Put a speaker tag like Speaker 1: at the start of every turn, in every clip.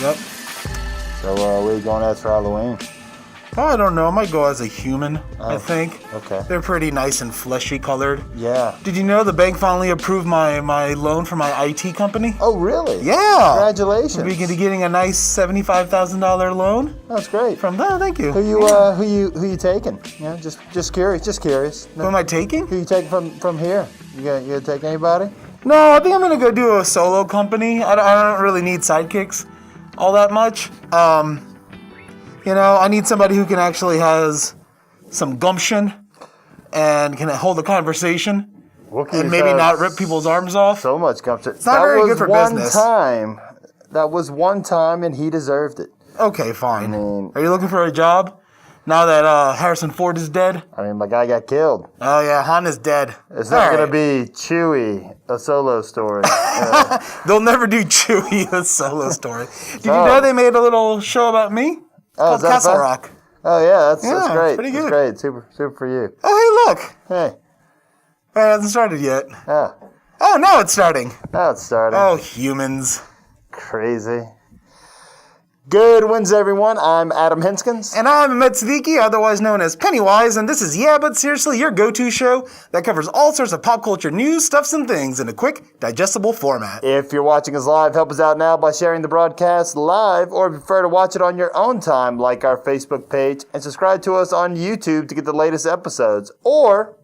Speaker 1: Yep.
Speaker 2: So where are you going as for Halloween?
Speaker 1: Oh, I don't know. I might go as a human, I think.
Speaker 2: Okay.
Speaker 1: They're pretty nice and fleshy colored.
Speaker 2: Yeah.
Speaker 1: Did you know the bank finally approved my loan for my IT company?
Speaker 2: Oh, really?
Speaker 1: Yeah.
Speaker 2: Congratulations.
Speaker 1: We're going to be getting a nice $75,000 loan.
Speaker 2: That's great.
Speaker 1: From that, thank you.
Speaker 2: Who you taking? Yeah, just curious.
Speaker 1: Who am I taking?
Speaker 2: Who you taking from here? You gonna take anybody?
Speaker 1: No, I think I'm going to go do a solo company. I don't really need sidekicks all that much. I need somebody who can actually has some gumption and can hold a conversation and maybe not rip people's arms off.
Speaker 2: So much gumption.
Speaker 1: It's not very good for business.
Speaker 2: That was one time, and he deserved it.
Speaker 1: Okay, fine. Are you looking for a job now that Harrison Ford is dead?
Speaker 2: My guy got killed.
Speaker 1: Oh, yeah, Han is dead.
Speaker 2: It's not going to be Chewie, a solo story.
Speaker 1: They'll never do Chewie, a solo story. Did you know they made a little show about me? Called Castle Rock.
Speaker 2: Oh, yeah, that's great.
Speaker 1: Pretty good.
Speaker 2: That's great. Super for you.
Speaker 1: Oh, hey, look.
Speaker 2: Hey.
Speaker 1: It hasn't started yet.
Speaker 2: Yeah.
Speaker 1: Oh, now it's starting.
Speaker 2: Now it's starting.
Speaker 1: Oh, humans.
Speaker 2: Crazy. Good Wednesday, everyone. I'm Adam Hensgens.
Speaker 1: And I'm Ahmed Siddiqui, otherwise known as Pennywise, and this is Yeah, But Seriously, your go-to show that covers all sorts of pop culture news, stuffs, and things in a quick, digestible format.
Speaker 2: If you're watching us live, help us out now by sharing the broadcast live, or if you prefer to watch it on your own time, like our Facebook page, and subscribe to us on YouTube to get the latest episodes, or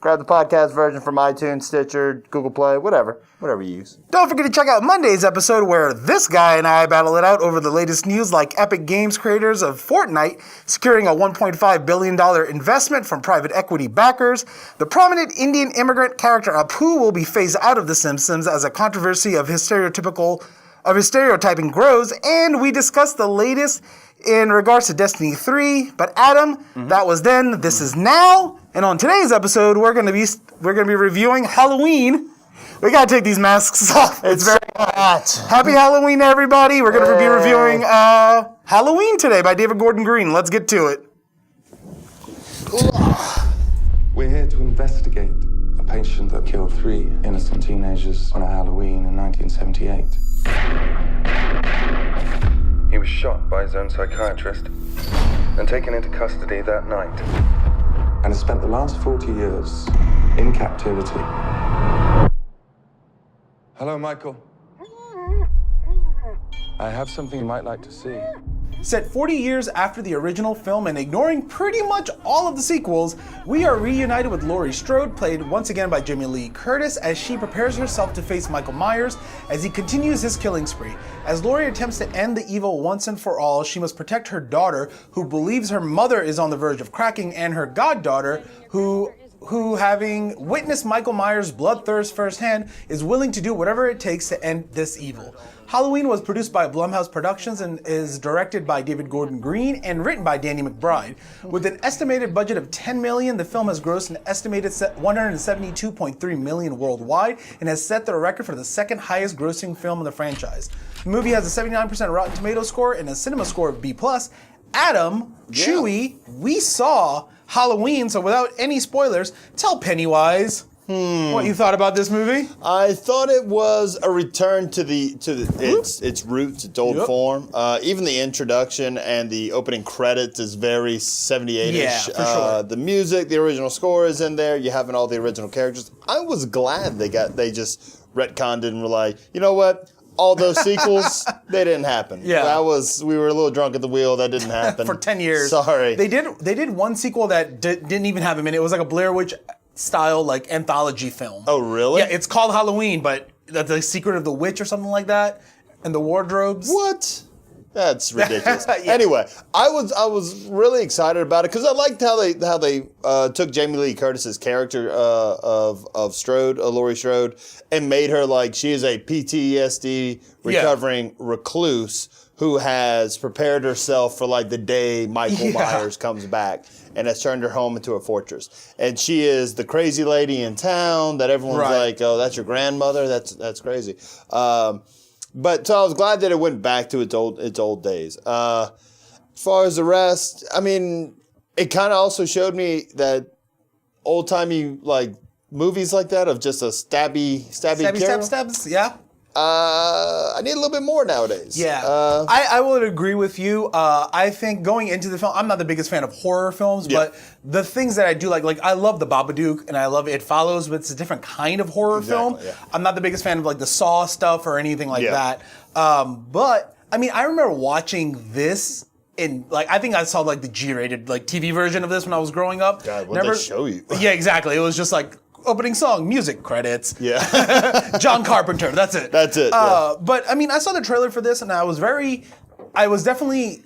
Speaker 2: grab the podcast version from iTunes, Stitcher, Google Play, whatever you use.
Speaker 1: Don't forget to check out Monday's episode where this guy and I battle it out over the latest news like Epic Games creators of Fortnite securing a $1.5 billion investment from private equity backers, the prominent Indian immigrant character Apu will be phased out of The Simpsons as a controversy of his stereotyping grows, and we discuss the latest in regards to Destiny 3. But Adam, that was then, this is now, and on today's episode, we're gonna be reviewing Halloween. We gotta take these masks off. It's very hot. Happy Halloween, everybody! We're gonna be reviewing Halloween today by David Gordon Green. Let's get to it.
Speaker 3: We're here to investigate a patient that killed 3 innocent teenagers on a Halloween in 1978. He was shot by his own psychiatrist and taken into custody that night, and has spent the last 40 years in captivity. Hello, Michael. I have something you might like to see.
Speaker 1: Set 40 years after the original film and ignoring pretty much all of the sequels, we are reunited with Laurie Strode, played once again by Jamie Lee Curtis, as she prepares herself to face Michael Myers as he continues his killing spree. As Laurie attempts to end the evil once and for all, she must protect her daughter, who believes her mother is on the verge of cracking, and her goddaughter, who having witnessed Michael Myers' bloodthirst firsthand, is willing to do whatever it takes to end this evil. Halloween was produced by Blumhouse Productions and is directed by David Gordon Green and written by Danny McBride. With an estimated budget of $10 million, the film has grossed an estimated $172.3 million worldwide and has set the record for the second highest grossing film in the franchise. The movie has a 79% Rotten Tomatoes score and a cinema score of B+. Adam, Chewy, we saw Halloween, so without any spoilers, tell Pennywise what you thought about this movie.
Speaker 2: I thought it was a return to its roots, its old form. Even the introduction and the opening credits is very 78-ish.
Speaker 1: Yeah, for sure.
Speaker 2: The music, the original score is in there. You having all the original characters. I was glad they just retconned it and were like, you know what? All those sequels, they didn't happen.
Speaker 1: Yeah.
Speaker 2: We were a little drunk at the wheel. That didn't happen.
Speaker 1: For 10 years.
Speaker 2: Sorry.
Speaker 1: They did one sequel that didn't even have him in it. It was like a Blair Witch style like anthology film.
Speaker 2: Oh, really?
Speaker 1: Yeah, it's called Halloween, but the Secret of the Witch or something like that, and the wardrobes.
Speaker 2: What? That's ridiculous. Yeah. Anyway, I was really excited about it because I liked how they took Jamie Lee Curtis's character of Strode, Laurie Strode, and made her like she is a PTSD recovering recluse who has prepared herself for like the day Michael Myers comes back and has turned her home into a fortress. And she is the crazy lady in town that everyone's like, oh, that's your grandmother? That's crazy. But so I was glad that it went back to its old days. As far as the rest, I mean, it kind of also showed me that old timey like movies like that of just a stabby
Speaker 1: Stabs, yeah.
Speaker 2: I need a little bit more nowadays.
Speaker 1: Yeah, I would agree with you. I think going into the film, I'm not the biggest fan of horror films, but the things that I do like I love The Babadook and I love It Follows, but it's a different kind of horror film.
Speaker 2: Yeah.
Speaker 1: I'm not the biggest fan of like the Saw stuff or anything like that. But I mean, I remember watching this in I think I saw like the G-rated like TV version of this when I was growing up.
Speaker 2: God, what did they show you?
Speaker 1: Yeah, exactly. It was just like opening song, music, credits.
Speaker 2: Yeah.
Speaker 1: John Carpenter, that's it.
Speaker 2: That's it.
Speaker 1: But I mean, I saw the trailer for this and I was definitely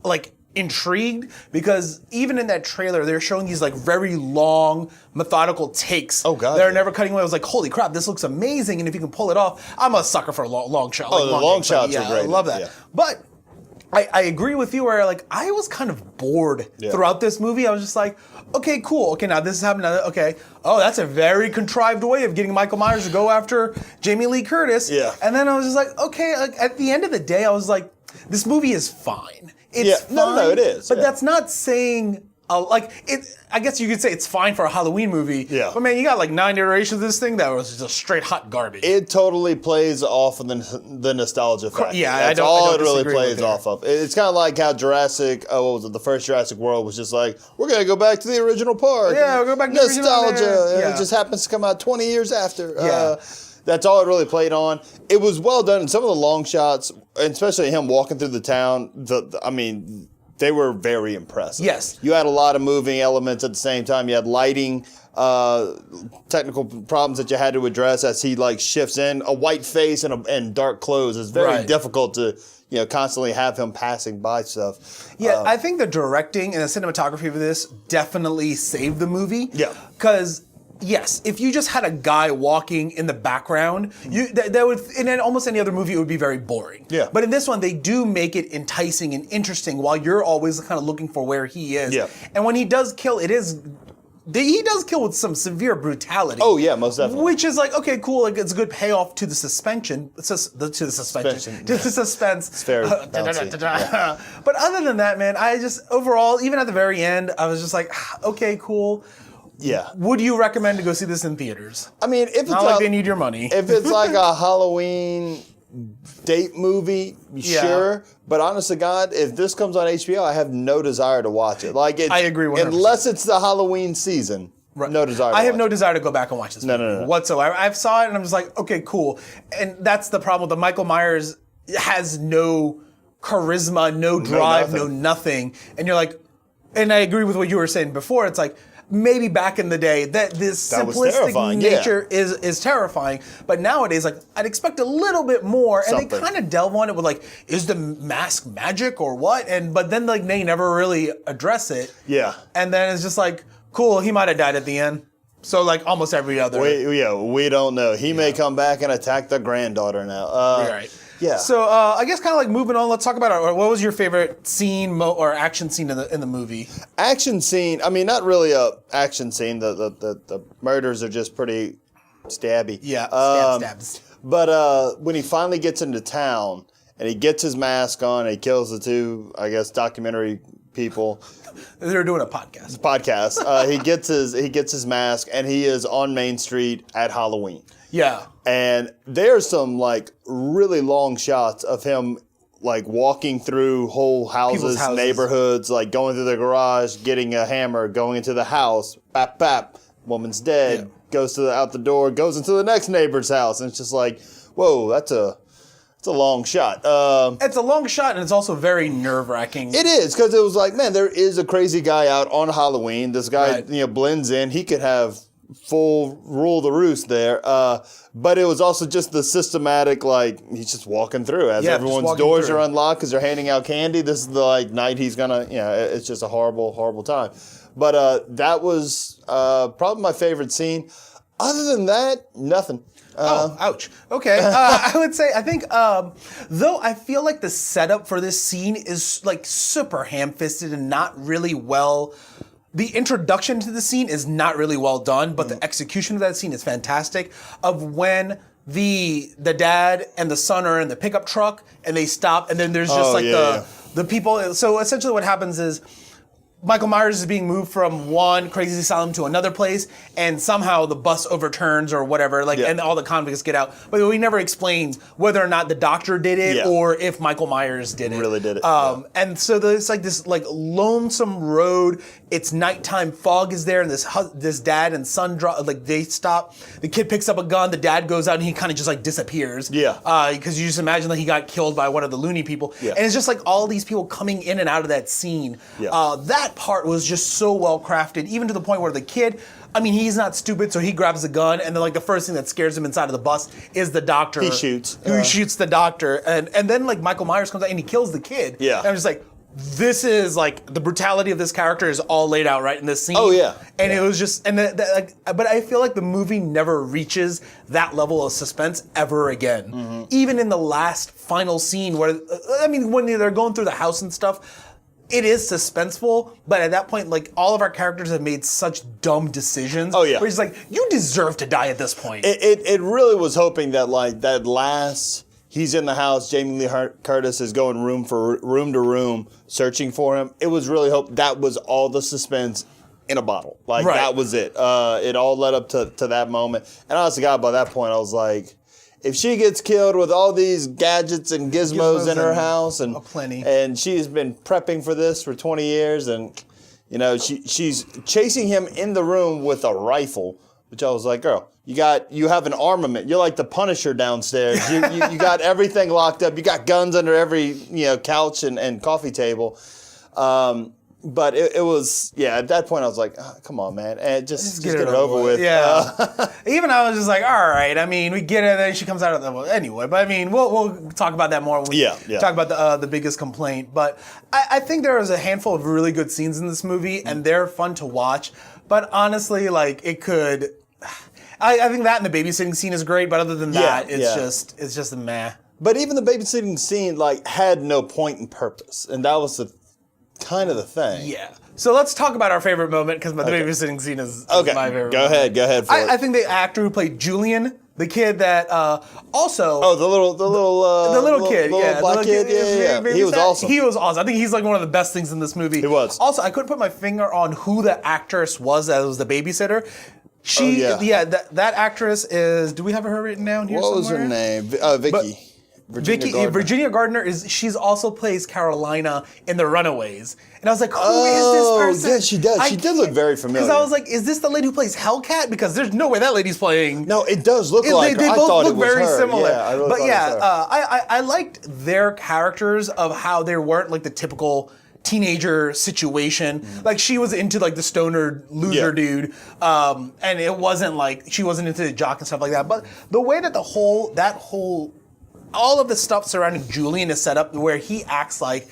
Speaker 1: like intrigued because even in that trailer, they're showing these like very long, methodical takes.
Speaker 2: Oh God.
Speaker 1: They're never cutting away. I was like, holy crap, this looks amazing. And if you can pull it off, I'm a sucker for a long shot.
Speaker 2: Oh, the long shots are great.
Speaker 1: I love that.
Speaker 2: Yeah.
Speaker 1: But I agree with you where like I was kind of bored throughout this movie. I was just like, okay, cool. Okay, now this is happening. Okay. Oh, that's a very contrived way of getting Michael Myers to go after Jamie Lee Curtis.
Speaker 2: Yeah.
Speaker 1: And then I was just like, okay, like, at the end of the day, I was like, this movie is fine. It's fine.
Speaker 2: No, it is.
Speaker 1: But that's not saying I guess you could say it's fine for a Halloween movie.
Speaker 2: Yeah.
Speaker 1: But man, you got like 9 iterations of this thing that was just straight hot garbage.
Speaker 2: It totally plays off of the nostalgia factor.
Speaker 1: Yeah,
Speaker 2: that's
Speaker 1: I don't
Speaker 2: all it really
Speaker 1: disagree
Speaker 2: plays
Speaker 1: with you.
Speaker 2: off of. It's kind of like how the first Jurassic World was just like, we're gonna go back to the original park.
Speaker 1: Yeah, we'll go back to the original
Speaker 2: nostalgia.
Speaker 1: there. Yeah.
Speaker 2: It just happens to come out 20 years after.
Speaker 1: Yeah.
Speaker 2: That's all it really played on. It was well done. And some of the long shots, and especially him walking through the town, they were very impressive.
Speaker 1: Yes.
Speaker 2: You had a lot of moving elements at the same time. You had lighting, technical problems that you had to address as he like shifts in. A white face and dark clothes is very difficult to constantly have him passing by stuff.
Speaker 1: Yeah, I think the directing and the cinematography of this definitely saved the movie.
Speaker 2: Yeah.
Speaker 1: Because yes, if you just had a guy walking in the background, that would, in almost any other movie, it would be very boring.
Speaker 2: Yeah.
Speaker 1: But in this one, they do make it enticing and interesting while you're always kind of looking for where he is.
Speaker 2: Yeah.
Speaker 1: And when he does kill, he does kill with some severe brutality.
Speaker 2: Oh yeah, most definitely.
Speaker 1: Which is like, okay, cool, like it's a good payoff to the suspension. To the suspense.
Speaker 2: It's very bouncy. Yeah.
Speaker 1: But other than that, man, I just, overall, even at the very end, I was just like, okay, cool.
Speaker 2: Yeah.
Speaker 1: Would you recommend to go see this in theaters?
Speaker 2: I mean, if it's
Speaker 1: Not like they need your money.
Speaker 2: If it's like a Halloween date movie, sure. But honest to God, if this comes on HBO, I have no desire to watch it.
Speaker 1: I agree 100%.
Speaker 2: Unless it's the Halloween season. Right. No desire.
Speaker 1: I have no desire to go back and watch this
Speaker 2: No.
Speaker 1: whatsoever. I saw it and I'm just like, okay, cool. And that's the problem with the Michael Myers has no charisma, no drive, no nothing. And you're like, and I agree with what you were saying before. It's like, maybe back in the day that this simplistic nature is terrifying, but nowadays, like, I'd expect a little bit more, and they kind of delve on it with like, is the mask magic or what? But then like they never really address it.
Speaker 2: Yeah.
Speaker 1: And then it's just like, cool, he might have died at the end. So like almost every other.
Speaker 2: We don't know. He may come back and attack the granddaughter now.
Speaker 1: Right.
Speaker 2: Yeah.
Speaker 1: So I guess kind of like moving on, let's talk about what was your favorite scene or action scene in the movie?
Speaker 2: Action scene. I mean, not really a action scene. The murders are just pretty stabby.
Speaker 1: Yeah. Stabs.
Speaker 2: But when he finally gets into town and he gets his mask on, and he kills the two, I guess, documentary people.
Speaker 1: They're doing a podcast.
Speaker 2: He gets his mask and he is on Main Street at Halloween.
Speaker 1: Yeah.
Speaker 2: And there's some like really long shots of him like walking through whole houses, neighborhoods, like going through the garage, getting a hammer, going into the house, bap bap, woman's dead, goes out the door, goes into the next neighbor's house, and it's just like, whoa, that's a long shot.
Speaker 1: It's a long shot, and it's also very nerve-wracking.
Speaker 2: It is, because it was like, man, there is a crazy guy out on Halloween. This guy, blends in. He could have full rule the roost there. But it was also just the systematic, like, he's just walking through as everyone's doors are unlocked because they're handing out candy. This is the night he's gonna, it's just a horrible, horrible time. But that was probably my favorite scene. Other than that, nothing.
Speaker 1: Ouch. Okay. I would say, I think, though I feel like the setup for this scene is like super ham-fisted and not really well. The introduction to the scene is not really well done, but the execution of that scene is fantastic. Of when the dad and the son are in the pickup truck and they stop, and then there's just the people. So essentially, what happens is Michael Myers is being moved from one crazy asylum to another place, and somehow the bus overturns or whatever, and all the convicts get out. But we never explained whether or not the doctor did it or if Michael Myers did it.
Speaker 2: Really did it.
Speaker 1: And so it's like this lonesome road. It's nighttime, fog is there, and this dad and son they stop. The kid picks up a gun. The dad goes out and he kind of just disappears.
Speaker 2: Yeah.
Speaker 1: Because you just imagine that he got killed by one of the loony people.
Speaker 2: Yeah.
Speaker 1: And it's just all these people coming in and out of that scene.
Speaker 2: Yeah.
Speaker 1: That part was just so well crafted, even to the point where the kid, he's not stupid, so he grabs a gun, and then the first thing that scares him inside of the bus is the doctor.
Speaker 2: He shoots.
Speaker 1: Who shoots the doctor, and then Michael Myers comes out and he kills the kid.
Speaker 2: Yeah.
Speaker 1: And I'm just this is the brutality of this character is all laid out right in this scene.
Speaker 2: Oh yeah.
Speaker 1: And it was just, but I feel like the movie never reaches that level of suspense ever again. Mm-hmm. Even in the last final scene where, when they're going through the house and stuff, it is suspenseful, but at that point, all of our characters have made such dumb decisions.
Speaker 2: Oh yeah.
Speaker 1: Where it's you deserve to die at this point.
Speaker 2: It really was hoping that that last. He's in the house. Jamie Lee Curtis is going room to room, searching for him. It was really hope that was all the suspense in a bottle. That was it. It all led up to that moment. And honestly, God, by that point, I was like, if she gets killed with all these gadgets and gizmos in her house, and
Speaker 1: plenty,
Speaker 2: and she's been prepping for this for 20 years, and she's chasing him in the room with a rifle, which I was like, girl. You have an armament. You're like the Punisher downstairs. You got everything locked up. You got guns under every couch and coffee table. But it was at that point I was like, oh, come on, man, and just get it over with.
Speaker 1: Yeah. Even I was just like, all right. We get it. Then she comes out of the anyway. But we'll talk about that more when we talk about the biggest complaint. But I think there was a handful of really good scenes in this movie, and they're fun to watch. But honestly, it could. I think that and the babysitting scene is great, but other than that, it's just a meh.
Speaker 2: But even the babysitting scene had no point and purpose, and that was kind of the thing.
Speaker 1: Yeah. So let's talk about our favorite moment, because the babysitting scene is my favorite.
Speaker 2: Go ahead.
Speaker 1: I think the actor who played Julian, the kid that also.
Speaker 2: Oh, the little kid, black kid, yeah. He was awesome.
Speaker 1: He was awesome. I think he's one of the best things in this movie.
Speaker 2: He was.
Speaker 1: Also, I couldn't put my finger on who the actress was that was the babysitter. That actress is. Do we have her written down here somewhere?
Speaker 2: What was her name? Vicky.
Speaker 1: Virginia Gardner she's also plays Carolina in The Runaways. And I was like, who is this person?
Speaker 2: Yeah, she does. She did look very familiar.
Speaker 1: Because I was like, is this the lady who plays Hellcat? Because there's no way that lady's playing.
Speaker 2: No, it does look like her.
Speaker 1: They
Speaker 2: I
Speaker 1: both
Speaker 2: thought
Speaker 1: look
Speaker 2: it was
Speaker 1: very
Speaker 2: her.
Speaker 1: similar.
Speaker 2: Yeah, I really thought it was her.
Speaker 1: I liked their characters of how they weren't the typical teenager situation. She was into the stoner loser dude, and it wasn't she wasn't into the jock and stuff like that. But the way that all of the stuff surrounding Julian is set up, where he acts like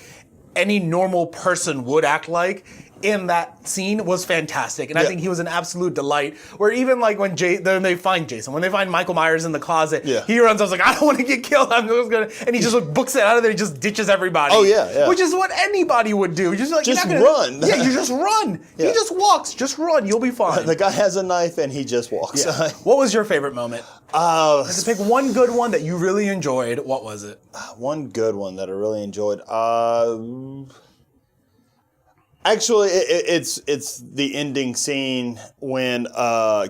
Speaker 1: any normal person would act like in that scene, was fantastic. And I think he was an absolute delight. Where even when they find Jason, when they find Michael Myers in the closet, he runs. I was like, I don't want to get killed. I'm just gonna, and he just books it out of there. He just ditches everybody.
Speaker 2: Oh yeah.
Speaker 1: Which is what anybody would do. Just
Speaker 2: run.
Speaker 1: Yeah, you just run. He just walks. Just run. You'll be fine.
Speaker 2: The guy has a knife and he just walks.
Speaker 1: Yeah. What was your favorite moment? To pick one good one that you really enjoyed. What was it?
Speaker 2: One good one that I really enjoyed. Actually, it's the ending scene when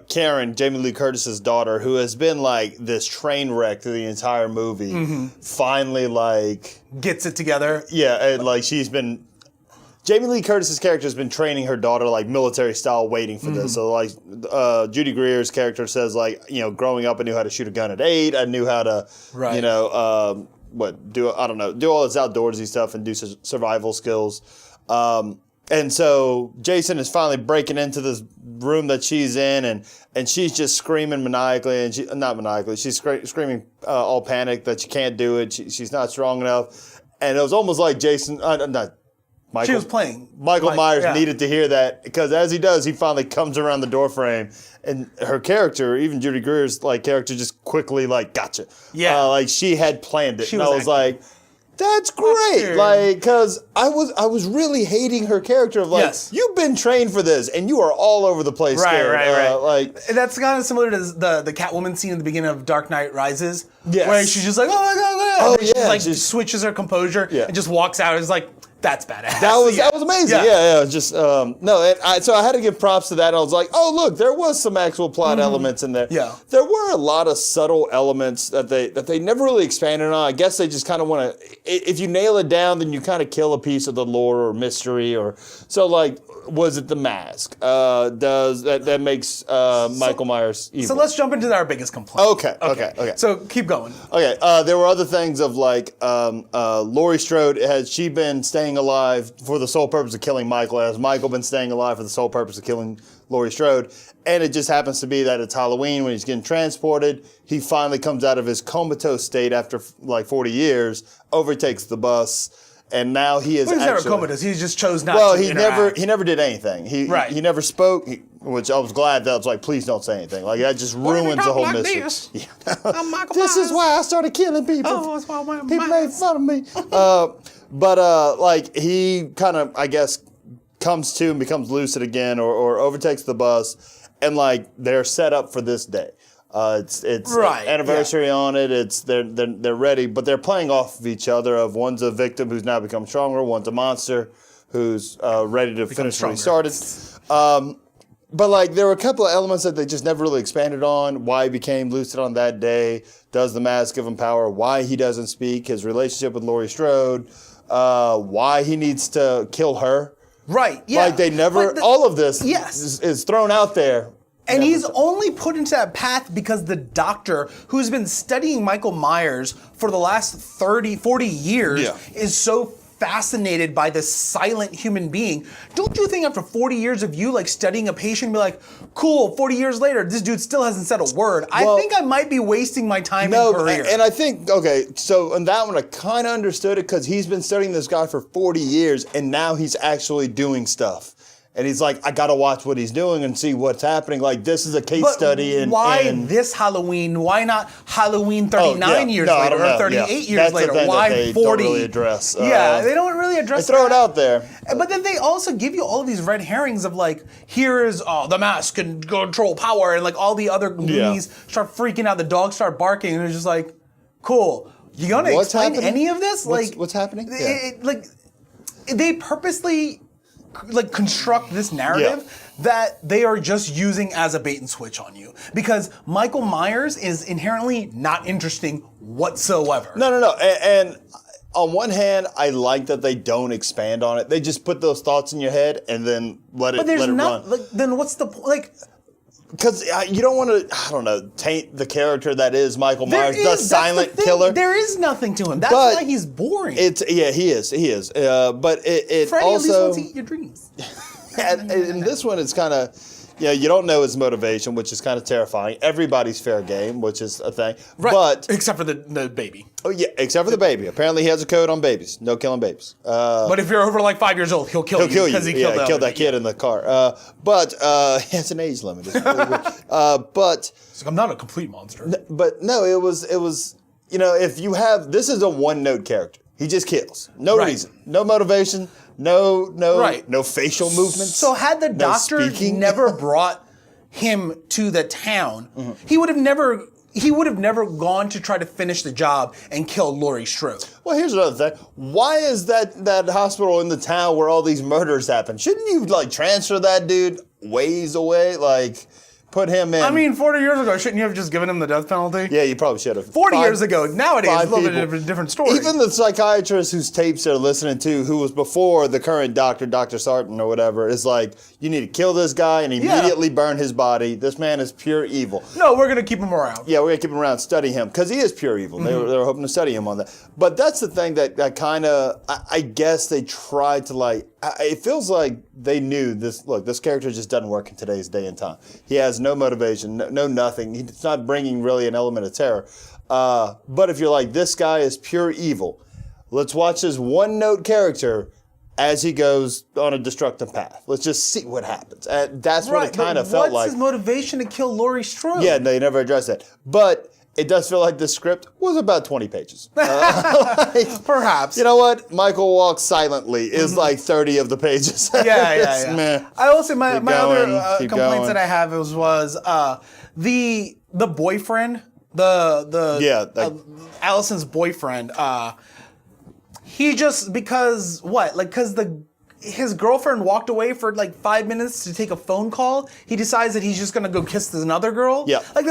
Speaker 2: Karen, Jamie Lee Curtis's daughter, who has been this train wreck through the entire movie, finally
Speaker 1: gets it together.
Speaker 2: Yeah, and she's been. Jamie Lee Curtis's character has been training her daughter military style, waiting for this. So Judy Greer's character says growing up I knew how to shoot a gun at 8. I knew how to do all this outdoorsy stuff and do survival skills. And so Jason is finally breaking into this room that she's in, and she's just screaming maniacally, and not maniacally, she's screaming all panicked that she can't do it. She's not strong enough, and it was almost like Jason, Michael.
Speaker 1: She was playing.
Speaker 2: Michael Myers needed to hear that, because as he does, he finally comes around the doorframe, and her character, even Judy Greer's character, just quickly gotcha.
Speaker 1: Yeah,
Speaker 2: she had planned it, and I was like. That's great, because I was really hating her character of you've been trained for this, and you are all over the place.
Speaker 1: Right. That's kind of similar to the Catwoman scene in the beginning of Dark Knight Rises, where she's just like, oh my god,
Speaker 2: oh
Speaker 1: and she just switches her composure and just walks out. It's That's badass.
Speaker 2: That was amazing. Yeah. Just so I had to give props to that. I was like, oh look, there was some actual plot elements in there.
Speaker 1: Yeah.
Speaker 2: There were a lot of subtle elements that they never really expanded on. I guess they just kind of want to. If you nail it down, then you kind of kill a piece of the lore or mystery or so. Like, was it the mask? Does that makes Michael Myers evil?
Speaker 1: So let's jump into our biggest complaint.
Speaker 2: Okay.
Speaker 1: So keep going.
Speaker 2: Okay, there were other things of like Laurie Strode, has she been staying alive for the sole purpose of killing Michael? Has Michael been staying alive for the sole purpose of killing Laurie Strode? And it just happens to be that it's Halloween when he's getting transported. He finally comes out of his comatose state after like 40 years, overtakes the bus. And now he is
Speaker 1: never comatose. He just chose not to interact.
Speaker 2: He never did anything. He never spoke, which I was glad that I was like, please don't say anything. Like that just ruins the whole mystery.
Speaker 1: This?
Speaker 2: Yeah.
Speaker 1: I'm Michael
Speaker 2: This
Speaker 1: Myers.
Speaker 2: is why I started killing people.
Speaker 1: Oh, that's why
Speaker 2: People made fun of me. But like he kind of, I guess, comes to and becomes lucid again, or overtakes the bus, and like they're set up for this day. It's
Speaker 1: right,
Speaker 2: anniversary on it. It's they're ready, but they're playing off of each other. Of one's a victim who's now become stronger. One's a monster who's ready to finish what he started. But like there were a couple of elements that they just never really expanded on. Why he became lucid on that day? Does the mask give him power? Why he doesn't speak? His relationship with Laurie Strode? Why he needs to kill her?
Speaker 1: Right. Yeah.
Speaker 2: Like they never. All of this is thrown out there.
Speaker 1: And he's only put into that path because the doctor, who's been studying Michael Myers for the last 30, 40 years, is so fascinated by this silent human being. Don't you think after 40 years of you like studying a patient, be like, cool, 40 years later, this dude still hasn't said a word. I think I might be wasting my time and career.
Speaker 2: And I think, so on that one, I kind of understood it because he's been studying this guy for 40 years and now he's actually doing stuff. And he's like, I gotta watch what he's doing and see what's happening. Like, this is a case study. And
Speaker 1: why this Halloween? Why not Halloween 39 years later or 38 years later? Why
Speaker 2: that they
Speaker 1: 40?
Speaker 2: Don't really address.
Speaker 1: They don't really address.
Speaker 2: They throw it out there.
Speaker 1: But then they also give you all of these red herrings of like, here is the mask can control power, and like all the other loonies start freaking out. The dogs start barking, and it's just like, cool. You gonna explain any of this?
Speaker 2: What's happening?
Speaker 1: They purposely construct this narrative that they are just using as a bait and switch on you, because Michael Myers is inherently not interesting whatsoever.
Speaker 2: No. And on one hand, I like that they don't expand on it. They just put those thoughts in your head and then let it run.
Speaker 1: Then what's the point?
Speaker 2: Because you don't want to, taint the character that is Michael Myers, the silent killer.
Speaker 1: There is nothing to him. That's why he's boring.
Speaker 2: He is. But it
Speaker 1: Freddy
Speaker 2: also...
Speaker 1: at least wants to eat your dreams.
Speaker 2: And in this one, it's kind of... you don't know his motivation, which is kind of terrifying. Everybody's fair game, which is a thing.
Speaker 1: Right,
Speaker 2: but
Speaker 1: except for the baby.
Speaker 2: Oh, yeah, except for the baby. Apparently he has a code on babies. No killing babies.
Speaker 1: But if you're over like 5 years old, he'll kill you. Because he killed
Speaker 2: that kid in the car. But he has an age limit. It's really weird. But...
Speaker 1: I'm not a complete monster.
Speaker 2: But no, it was... if you have... This is a one-note character. He just kills. No reason. No motivation. No facial movements.
Speaker 1: So had the doctor never brought him to the town, he would have never gone to try to finish the job and kill Laurie Strode.
Speaker 2: Well, here's another thing. Why is that hospital in the town where all these murders happen? Shouldn't you transfer that dude ways away? Put him in.
Speaker 1: I mean, 40 years ago, shouldn't you have just given him the death penalty?
Speaker 2: Yeah, you probably should have.
Speaker 1: 40 years ago. Nowadays, it's a little bit of a different story.
Speaker 2: Even the psychiatrist whose tapes they're listening to, who was before the current doctor, Dr. Sarton or whatever, is like, you need to kill this guy and immediately burn his body. This man is pure evil.
Speaker 1: No, we're going to keep him around.
Speaker 2: Yeah, we're going to keep him around, study him, because he is pure evil. They were hoping to study him on that. But that's the thing that kind of, I guess they tried to it feels like they knew this. Look, this character just doesn't work in today's day and time. He has no motivation, no nothing. It's not bringing really an element of terror. But if you're like, this guy is pure evil, let's watch this one-note character as he goes on a destructive path. Let's just see what happens. That's what it kind of felt like.
Speaker 1: What's his motivation to kill Laurie Strode?
Speaker 2: Yeah, they never addressed that. But it does feel like the script was about 20 pages.
Speaker 1: Perhaps.
Speaker 2: You know what? Michael Walks Silently is 30 of the pages.
Speaker 1: Yeah.
Speaker 2: Meh.
Speaker 1: I will say my other complaints that I have was the boyfriend, Allison's boyfriend. He just, because what? Like, because his girlfriend walked away for like 5 minutes to take a phone call. He decides that he's just gonna go kiss another girl.
Speaker 2: Yeah.
Speaker 1: Like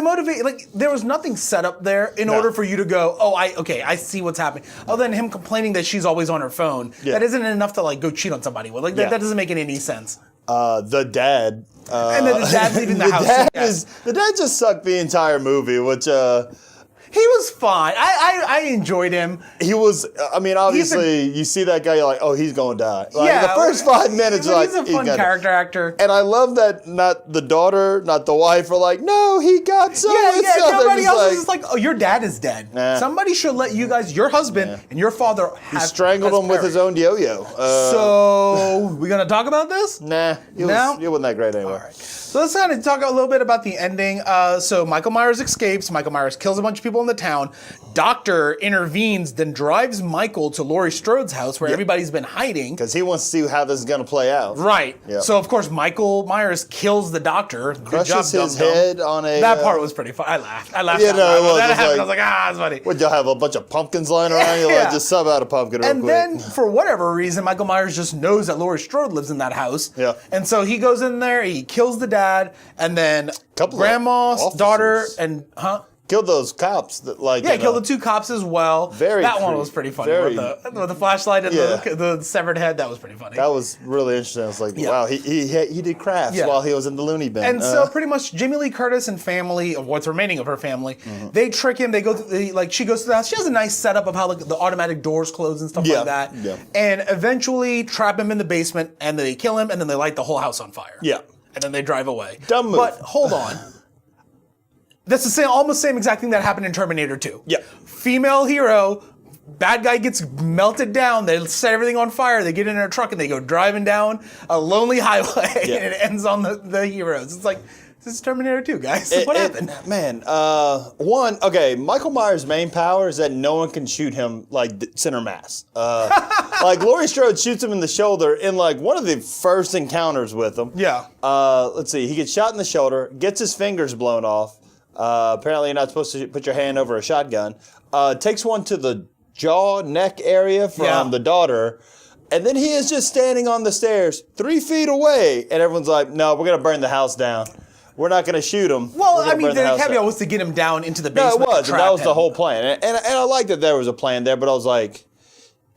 Speaker 1: there was nothing set up there in order for you to go, oh, I see what's happening. Other than him complaining that she's always on her phone.
Speaker 2: Yeah.
Speaker 1: That isn't enough to like go cheat on somebody with. Like that doesn't make any sense.
Speaker 2: The dad.
Speaker 1: And then the dad's leaving the house.
Speaker 2: The dad just sucked the entire movie, which
Speaker 1: he was fine. I enjoyed him.
Speaker 2: he was. I mean, obviously, you see that guy, you're like, oh, he's gonna die. Like, the first 5 minutes, you're like,
Speaker 1: he's a fun character actor.
Speaker 2: And I love that not the daughter, not the wife are like, no, he got so.
Speaker 1: Nobody else is just like, oh, your dad is dead.
Speaker 2: Nah.
Speaker 1: Somebody should let you guys, your husband and your father,
Speaker 2: He strangled him with his own yo-yo.
Speaker 1: So, we gonna talk about this?
Speaker 2: Nah, it wasn't that great anyway.
Speaker 1: All right. So let's kind of talk a little bit about the ending. So Michael Myers escapes. Michael Myers kills a bunch of people in the town. Doctor intervenes, then drives Michael to Laurie Strode's house where everybody's been hiding.
Speaker 2: Because he wants to see how this is going to play out.
Speaker 1: Right.
Speaker 2: Yep.
Speaker 1: So, of course, Michael Myers kills the doctor.
Speaker 2: Crushes his head on a...
Speaker 1: That part was pretty fun. I laughed.
Speaker 2: Yeah,
Speaker 1: out
Speaker 2: no,
Speaker 1: loud.
Speaker 2: it was.
Speaker 1: That happened.
Speaker 2: Like,
Speaker 1: I was like, that's funny.
Speaker 2: Would y'all have a bunch of pumpkins lying around? You're like, just sub out a pumpkin real quick.
Speaker 1: And then, for whatever reason, Michael Myers just knows that Laurie Strode lives in that house.
Speaker 2: Yeah.
Speaker 1: And so he goes in there, he kills the dad, and then grandma's daughter and...
Speaker 2: Killed those cops.
Speaker 1: Killed the two cops as well. That one was pretty funny. With the flashlight and the severed head, that was pretty funny.
Speaker 2: That was really interesting. I was like, wow, he did crafts while he was in the loony bin.
Speaker 1: And so pretty much Jamie Lee Curtis and family, of what's remaining of her family, they trick him. They go through, she goes to the house. She has a nice setup of how the automatic doors close and stuff like that. Yeah. And eventually trap him in the basement, and they kill him, and then they light the whole house on fire.
Speaker 2: Yeah.
Speaker 1: And then they drive away.
Speaker 2: Dumb move.
Speaker 1: But hold on. That's the almost same exact thing that happened in Terminator 2.
Speaker 2: Yeah.
Speaker 1: Female hero, bad guy gets melted down, they set everything on fire, they get in their truck and they go driving down a lonely highway and it ends on the heroes. It's like, this is Terminator 2, guys. What happened?
Speaker 2: Michael Myers' main power is that no one can shoot him like center mass. Like Laurie Strode shoots him in the shoulder in like one of the first encounters with him.
Speaker 1: Yeah.
Speaker 2: Let's see, he gets shot in the shoulder, gets his fingers blown off. Apparently you're not supposed to put your hand over a shotgun. Takes one to the jaw, neck area from the daughter. And then he is just standing on the stairs 3 feet away. And everyone's like, no, we're going to burn the house down. We're not going to shoot him.
Speaker 1: Well, I mean, the caveat was to get him down into the basement.
Speaker 2: No, it was. And that was the whole plan. And I like that there was a plan there, but I was like,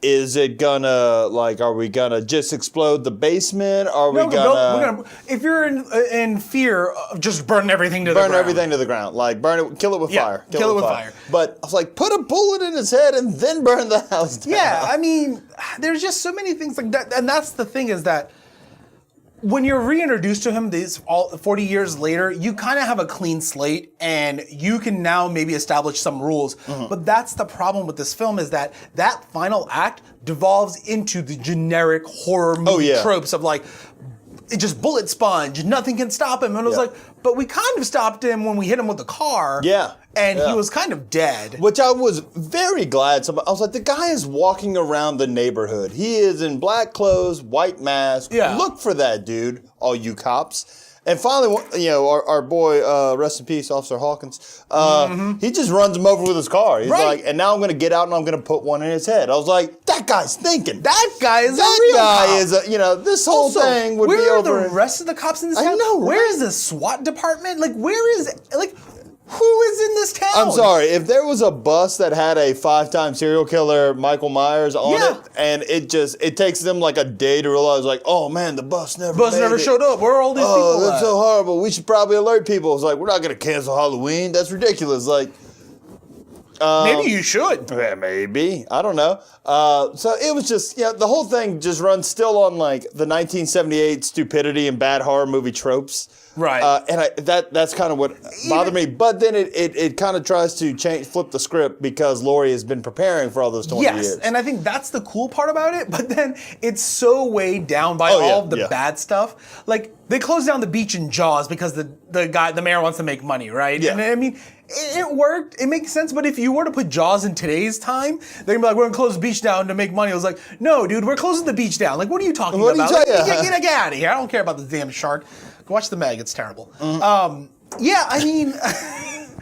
Speaker 2: is it gonna, are we gonna just explode the basement? We're gonna,
Speaker 1: if you're in fear, just burn everything to the ground.
Speaker 2: Burn everything to the ground. Like, kill it with fire.
Speaker 1: Kill it with fire.
Speaker 2: But I was like, put a bullet in his head and then burn the house down.
Speaker 1: Yeah, I mean, there's just so many things like that. And that's the thing is that when you're reintroduced to him 40 years later, you kind of have a clean slate and you can now maybe establish some rules. But that's the problem with this film is that final act devolves into the generic horror movie tropes of like, it just bullet sponge, nothing can stop him. And it was like, but we kind of stopped him when we hit him with the car.
Speaker 2: Yeah.
Speaker 1: And he was kind of dead.
Speaker 2: Which I was very glad. I was like, the guy is walking around the neighborhood. He is in black clothes, white mask.
Speaker 1: Yeah.
Speaker 2: Look for that dude, all you cops. And finally, our boy, rest in peace, Officer Hawkins, he just runs him over with his car. He's like, and now I'm going to get out and I'm going to put one in his head. I was like, that guy's thinking.
Speaker 1: That guy is a real cop.
Speaker 2: This whole thing would be over.
Speaker 1: Where are the rest of the cops in this town?
Speaker 2: I know, right?
Speaker 1: Where is the SWAT department? Who is in this town?
Speaker 2: I'm sorry, if there was a bus that had a 5-time serial killer Michael Myers on it, and it takes them like a day to realize, like, oh man, the bus never
Speaker 1: showed up. Where are all these people?
Speaker 2: Oh, that's so horrible. We should probably alert people. It's like, we're not going to cancel Halloween. That's ridiculous. Like,
Speaker 1: maybe you should.
Speaker 2: Yeah, maybe. I don't know. So it was just, the whole thing just runs still on like the 1978 stupidity and bad horror movie tropes.
Speaker 1: Right.
Speaker 2: And that's kind of what bothered me. But then it kind of tries to flip the script because Laurie has been preparing for all those 20 years.
Speaker 1: Yes, and I think that's the cool part about it. But then it's so weighed down by all of the bad stuff. Like, they closed down the beach in Jaws because the mayor wants to make money, right?
Speaker 2: Yeah.
Speaker 1: And I mean, it worked. It makes sense. But if you were to put Jaws in today's time, they're going to be like, we're going to close the beach down to make money. I was like, no, dude, we're closing the beach down. Like, what are you talking about? Get out of here. I don't care about this damn shark. Watch the Meg. It's terrible. I mean,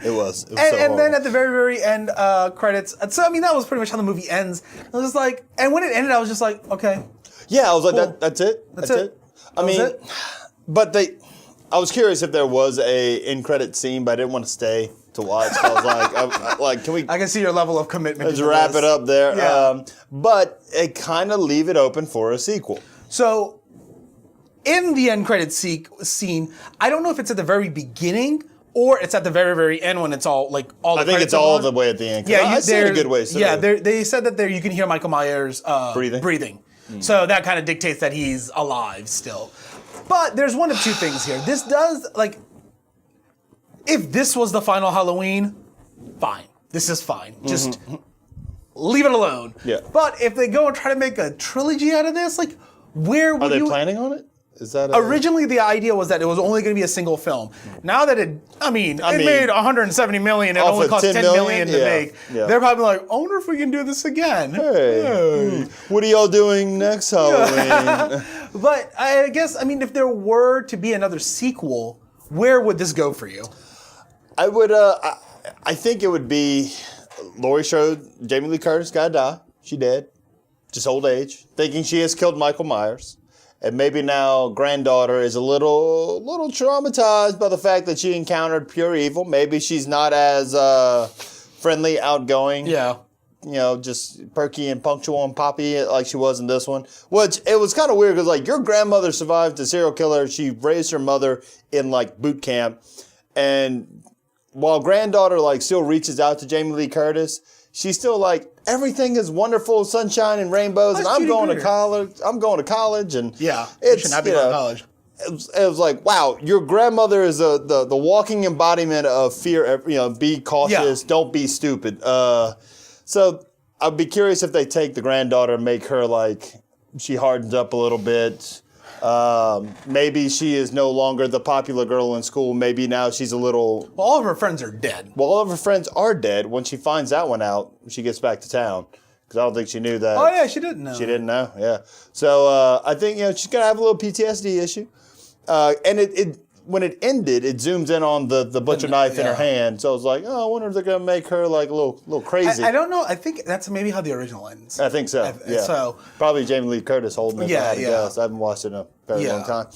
Speaker 2: It was
Speaker 1: And,
Speaker 2: so
Speaker 1: and then
Speaker 2: horrible.
Speaker 1: at the very, very end, credits. And so, I mean, that was pretty much how the movie ends. It was just like, and when it ended, I was just like, okay.
Speaker 2: Yeah, I was like,
Speaker 1: Cool.
Speaker 2: that's it.
Speaker 1: That's it.
Speaker 2: I
Speaker 1: That was
Speaker 2: mean,
Speaker 1: it?
Speaker 2: but I was curious if there was a end credit scene, but I didn't want to stay to watch. So I was like, can we?
Speaker 1: I can see your level of commitment.
Speaker 2: Let's
Speaker 1: to
Speaker 2: wrap
Speaker 1: this.
Speaker 2: it up there.
Speaker 1: Yeah.
Speaker 2: But it kind of leave it open for a sequel.
Speaker 1: So, in the end credit scene, I don't know if it's at the very beginning or it's at the very, very end when it's all like all.
Speaker 2: I think it's all the way at the end. I see it a good way. So.
Speaker 1: Yeah, they said that you can hear Michael Myers breathing. So that kind of dictates that he's alive still. But there's one of two things here. This does like, if this was the final Halloween, fine. This is fine. Just leave it alone.
Speaker 2: Yeah.
Speaker 1: But if they go and try to make a trilogy out of this, like, where would
Speaker 2: Are they
Speaker 1: you?
Speaker 2: planning on it? Is that
Speaker 1: Originally, the idea was that it was only going to be a single film. Now that it made 170 million, it
Speaker 2: off
Speaker 1: only
Speaker 2: of
Speaker 1: cost
Speaker 2: 10
Speaker 1: 10
Speaker 2: million?
Speaker 1: million to
Speaker 2: Yeah,
Speaker 1: make.
Speaker 2: yeah.
Speaker 1: They're probably like, I wonder if we can do this again.
Speaker 2: Hey, what are y'all doing next Halloween?
Speaker 1: But I guess, I mean, if there were to be another sequel, where would this go for you?
Speaker 2: I would. I think it would be Laurie Strode, Jamie Lee Curtis gotta die. She dead. Just old age. Thinking she has killed Michael Myers. And maybe now granddaughter is a little traumatized by the fact that she encountered pure evil. Maybe she's not as friendly, outgoing.
Speaker 1: Yeah.
Speaker 2: You know, just perky and punctual and poppy like she was in this one. Which, it was kind of weird because, like, your grandmother survived a serial killer. She raised her mother in, like, boot camp. And while granddaughter, like, still reaches out to Jamie Lee Curtis, she's still like, everything is wonderful, sunshine and rainbows, and I'm going to college, and
Speaker 1: Yeah.
Speaker 2: it's
Speaker 1: should not be going to college.
Speaker 2: It was like, wow, your grandmother is the walking embodiment of fear. You know, be cautious, don't be stupid. So I'd be curious if they take the granddaughter and make her like she hardens up a little bit. Maybe she is no longer the popular girl in school. Maybe now she's a little.
Speaker 1: Well, all of her friends are dead.
Speaker 2: Well, all of her friends are dead. When she finds that one out, she gets back to town. Because I don't think she knew that.
Speaker 1: Oh, yeah, she didn't know.
Speaker 2: She didn't know, yeah. So I think, she's going to have a little PTSD issue. And it when it ended, it zooms in on the butcher knife in her hand. So I was like, oh, I wonder if they're going to make her like a little crazy.
Speaker 1: I don't know. I think that's maybe how the original ends.
Speaker 2: I think so, yeah.
Speaker 1: So
Speaker 2: probably Jamie Lee Curtis holding it.
Speaker 1: Yeah,
Speaker 2: I guess. I haven't watched it in a very long time.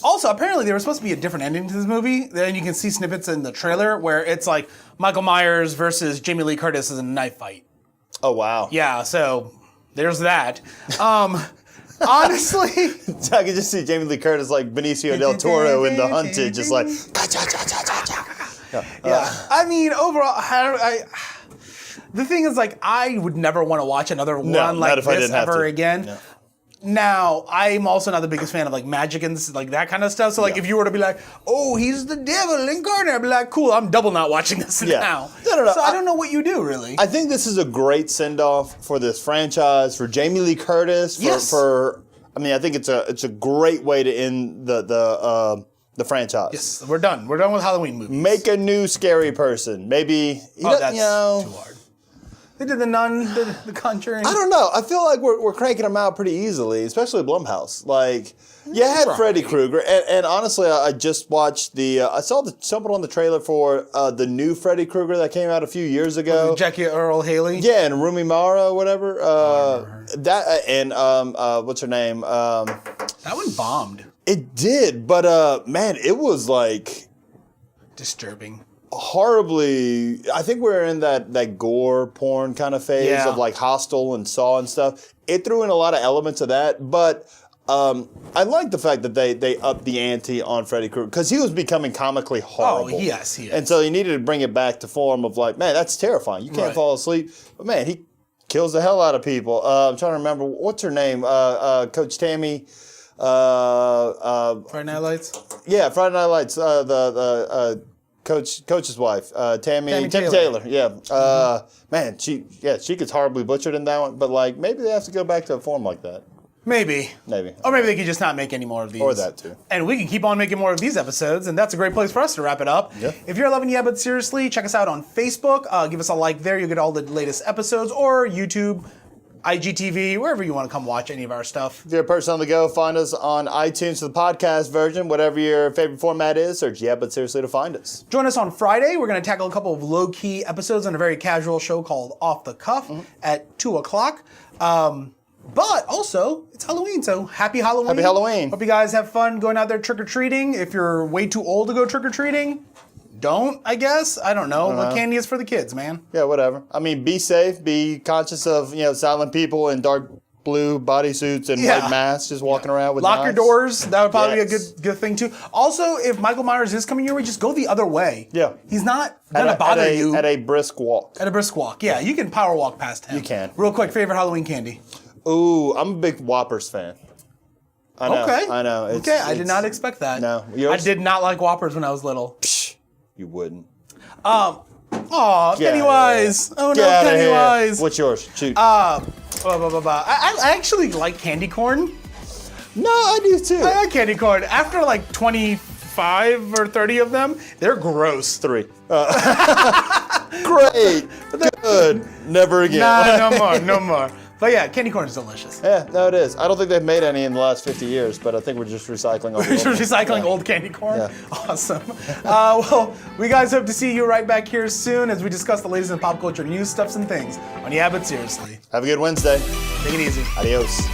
Speaker 1: Also, apparently there was supposed to be a different ending to this movie. Then you can see snippets in the trailer where it's like Michael Myers versus Jamie Lee Curtis in a knife fight.
Speaker 2: Oh, wow.
Speaker 1: Yeah, so there's that. Honestly,
Speaker 2: I could just see Jamie Lee Curtis like Benicio del Toro in The Hunted, just like.
Speaker 1: yeah. I mean, overall, the thing is, like, I would never want to watch another one like this ever again. No. Now, I'm also not the biggest fan of like magic and like that kind of stuff. So like, if you were to be like, "Oh, he's the devil incarnate," I'd be like, "Cool, I'm double not watching this now."
Speaker 2: No.
Speaker 1: So I don't know what you do really.
Speaker 2: I think this is a great send off for this franchise, for Jamie Lee Curtis. I mean, I think it's a great way to end the franchise.
Speaker 1: Yes, we're done. We're done with Halloween movies.
Speaker 2: Make a new scary person. Maybe
Speaker 1: that's too hard. They did The Nun, the Conjuring.
Speaker 2: I don't know. I feel like we're cranking them out pretty easily, especially Blumhouse. Like, you had Freddy Krueger, and honestly, I just watched I saw something on the trailer for the new Freddy Krueger that came out a few years ago.
Speaker 1: Jackie Earl Haley.
Speaker 2: Yeah, and Rumi Mara or whatever. That and what's her name?
Speaker 1: That one bombed.
Speaker 2: It did, but man, it was like
Speaker 1: disturbing.
Speaker 2: Horribly, I think we're in that gore porn kind of phase of like Hostel and Saw and stuff. It threw in a lot of elements of that, but I like the fact that they upped the ante on Freddy Krueger because he was becoming comically horrible.
Speaker 1: Oh, yes, he is.
Speaker 2: And so you needed to bring it back to form of like, man, that's terrifying. You can't fall asleep. But man, he kills the hell out of people. I'm trying to remember, what's her name? Coach Tammy.
Speaker 1: Friday Night Lights?
Speaker 2: Yeah, Friday Night Lights. Coach's wife, Tammy Taylor. Yeah. Man, she gets horribly butchered in that one. But like, maybe they have to go back to a form like that.
Speaker 1: Maybe. Or maybe they could just not make any more of these.
Speaker 2: Or that too.
Speaker 1: And we can keep on making more of these episodes, and that's a great place for us to wrap it up.
Speaker 2: Yeah.
Speaker 1: If you're loving Yeah But Seriously, check us out on Facebook. Give us a like there. You'll get all the latest episodes. Or YouTube. IGTV, wherever you want to come watch any of our stuff.
Speaker 2: If you're a person on the go, find us on iTunes for the podcast version, whatever your favorite format is. Search Yeah, But Seriously to find us.
Speaker 1: Join us on Friday. We're going to tackle a couple of low-key episodes on a very casual show called Off the Cuff at 2 o'clock. But also, it's Halloween, so happy Halloween.
Speaker 2: Happy Halloween.
Speaker 1: Hope you guys have fun going out there trick-or-treating. If you're way too old to go trick-or-treating, don't, I guess. I don't know. But candy is for the kids, man.
Speaker 2: Yeah, whatever. I mean, be safe. Be conscious of, silent people in dark blue bodysuits and white masks just walking around with
Speaker 1: Lock your
Speaker 2: knives.
Speaker 1: doors. That would probably be a good thing, too. Also, if Michael Myers is coming your way, just go the other way.
Speaker 2: Yeah.
Speaker 1: He's not going to bother you.
Speaker 2: At a brisk walk.
Speaker 1: At a brisk walk. Yeah, you can power walk past him.
Speaker 2: You can.
Speaker 1: Real quick, favorite Halloween candy?
Speaker 2: Ooh, I'm a big Whoppers fan. I know.
Speaker 1: Okay.
Speaker 2: I know.
Speaker 1: I did not expect that.
Speaker 2: No.
Speaker 1: I
Speaker 2: Yours?
Speaker 1: did not like Whoppers when I was little.
Speaker 2: Psh, you wouldn't.
Speaker 1: Aw,
Speaker 2: Get
Speaker 1: Pennywise. Oh no,
Speaker 2: Get outta here.
Speaker 1: Pennywise.
Speaker 2: What's yours? Shoot.
Speaker 1: I actually like candy corn.
Speaker 2: No, I do too.
Speaker 1: I like candy corn. After like 25 or 30 of them, they're gross.
Speaker 2: 3. Great. Good. Never again.
Speaker 1: Nah, no more. But yeah, candy corn is delicious.
Speaker 2: Yeah, no, it is. I don't think they've made any in the last 50 years, but I think we're just recycling all the
Speaker 1: We're
Speaker 2: old ones.
Speaker 1: recycling old candy corn?
Speaker 2: Yeah.
Speaker 1: Awesome. Well, we guys hope to see you right back here soon as we discuss the latest in pop culture news, stuffs, and things on Yeah, But Seriously.
Speaker 2: Have a good Wednesday.
Speaker 1: Take it easy.
Speaker 2: Adios.